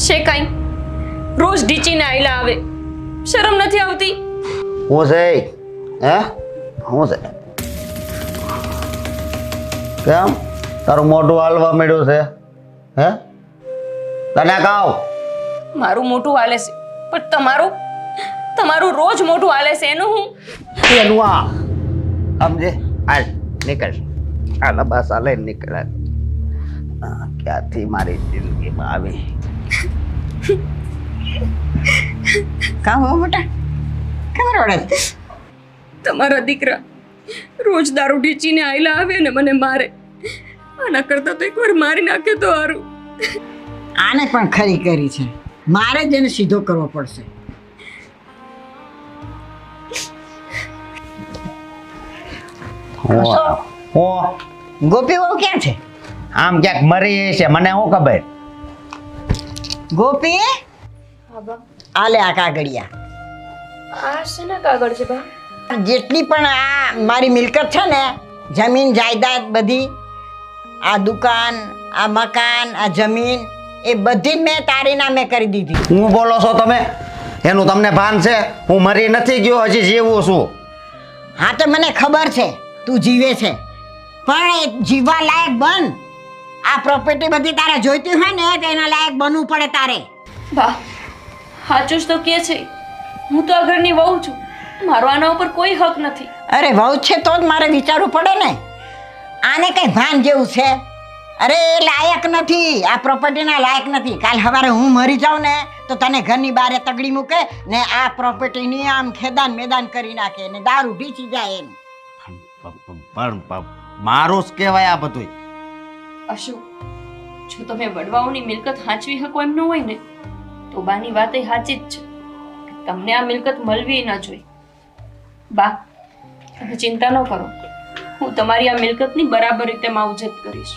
છે કાઈ રોજ ઢીચીને આયલા આવે, શરમ નથી આવતી? હું છે હે હું છે કેમ તારું મોઢું હાલવા મળ્યું છે હે? તને કહું મારું મોટું હાલે છે, પણ તમારું રોજ મોટું હાલે છે એનું હું? એનું આ સમજે હાલ નીકળ હાલ બસ હાલે નીકળ ક્યાંથી મારી જિંદગીમાં આવી કામ હો મોટા ખબર પડે તમારા દીકરા રોજ દારૂ ઢીચીને આયલા આવે ને મને મારે. આના કરતા તો એકવાર મારી નાખે તો સારું. આને પણ ખરી કરી છે, મારે જ એને સીધો કરવો પડશે. ગોપી બહુ ક્યાં છે? આમ ક્યાંક મરી છે, મને શું ખબર. ગોપી હા બા. આલે આ કાગળિયા. આ શેના કાગળ છે બા? જેટલી પણ આ મારી મિલકત છે ને, જમીન જાયદાદ બધી, આ દુકાન, આ મકાન, આ જમીન, એ બધી મેં તારી નામે કરી દીધી. હું બોલો છો તમે? એનું તમને ભાન છે? હું મરી નથી ગયો, હજી જીવું છું. હા તો મને ખબર છે તું જીવે છે, પણ એ જીવવા લાયક બન. આ પ્રોપર્ટી બધી તારે જોઈતી હોય ને તો એના લાયક બનવું પડે તારે. બા સાચું જ તો કે છે, હું તો આ ઘરની વહુ છું, મારો આના ઉપર કોઈ હક નથી. અરે વહુ છે તો જ મારે વિચારવું પડે ને. આને કઈ ભાન જેવું છે? અરે એ લાયક નથી, આ પ્રોપર્ટીના લાયક નથી. કાલ સવારે હું મરી જાઉં ને તો તને ઘરની બહાર તગડી મૂકે ને આ પ્રોપર્ટીની આમ ખેદાન મેદાન કરી નાખે ને દારૂ ઢીચી જાય એનું. પણ મારું જ કહેવાય આ બધું. અશોક, જો તમે વડવાઓની મિલકત હાંચવી શકો એમ ન હોય ને તો બાની વાત એ સાચી જ છે. તમને આ મિલકત મળવી ન જોઈએ. બા તમે ચિંતા ન કરો, હું તમારી આ મિલકતની બરાબર રીતે માવજત કરીશ.